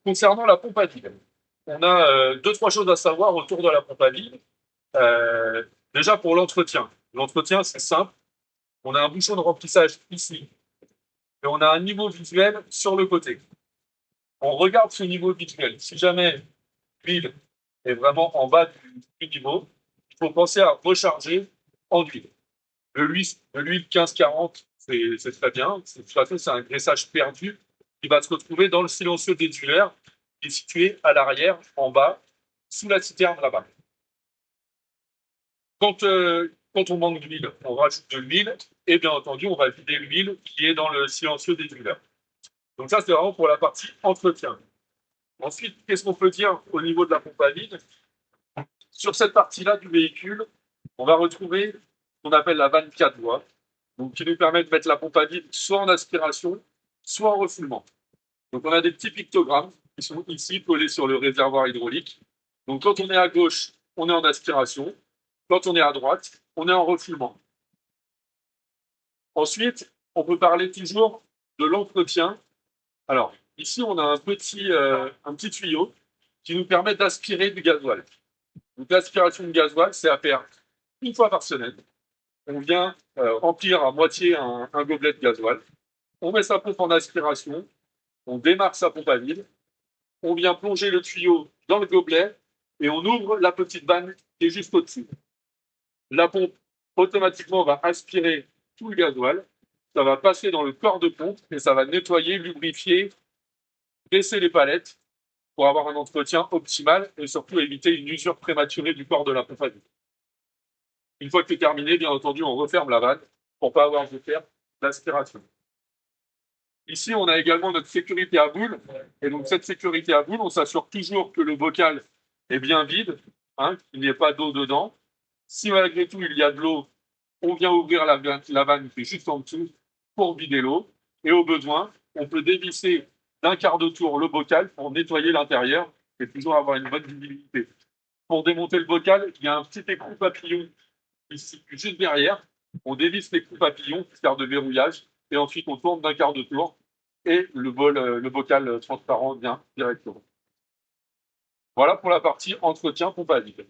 Concernant la pompe à vide, on a deux, trois choses à savoir autour de la pompe à vide. Déjà pour l'entretien. L'entretien, c'est simple. On a un bouchon de remplissage ici et on a un niveau visuel sur le côté. On regarde ce niveau visuel. Si jamais l'huile est vraiment en bas du niveau, il faut penser à recharger en huile. De l'huile 15-40, c'est très bien. De toute façon, c'est un graissage perdu qui va se retrouver dans le silencieux détuleur qui est situé à l'arrière, en bas, sous la citerne là-bas. Quand on manque d'huile, on rajoute de l'huile et bien entendu, on va vider l'huile qui est dans le silencieux détuleur. Donc ça, c'est vraiment pour la partie entretien. Ensuite, qu'est-ce qu'on peut dire au niveau de la pompe à vide? Sur cette partie-là du véhicule, on va retrouver ce qu'on appelle la vanne 4 voies, donc qui nous permet de mettre la pompe à vide soit en aspiration, soit en refoulement. Donc on a des petits pictogrammes qui sont ici collés sur le réservoir hydraulique. Donc quand on est à gauche, on est en aspiration. Quand on est à droite, on est en refoulement. Ensuite, on peut parler toujours de l'entretien. Alors, ici, on a un petit tuyau qui nous permet d'aspirer du gasoil. Donc, l'aspiration de gasoil, c'est à faire une fois par semaine. On vient remplir à moitié un gobelet de gasoil. On met sa pompe en aspiration. On démarre sa pompe à vide. On vient plonger le tuyau dans le gobelet et on ouvre la petite vanne qui est juste au-dessus. La pompe, automatiquement, va aspirer tout le gasoil. Ça va passer dans le corps de pompe et ça va nettoyer, lubrifier, baisser les palettes pour avoir un entretien optimal et surtout éviter une usure prématurée du corps de la pompe à vide. Une fois que c'est terminé, bien entendu, on referme la vanne pour ne pas avoir de perte d'aspiration. Ici, on a également notre sécurité à boule. Et donc, cette sécurité à boule, on s'assure toujours que le bocal est bien vide, qu'il n'y ait pas d'eau dedans. Si malgré tout, il y a de l'eau, on vient ouvrir la vanne qui est juste en dessous pour vider l'eau. Et au besoin, on peut dévisser d'un quart de tour le bocal pour nettoyer l'intérieur et toujours avoir une bonne visibilité. Pour démonter le bocal, il y a un petit écrou papillon ici, juste derrière. On dévisse l'écrou papillon qui sert de verrouillage et ensuite on tourne d'un quart de tour et le bocal transparent vient directement. Voilà pour la partie entretien pompe à vide.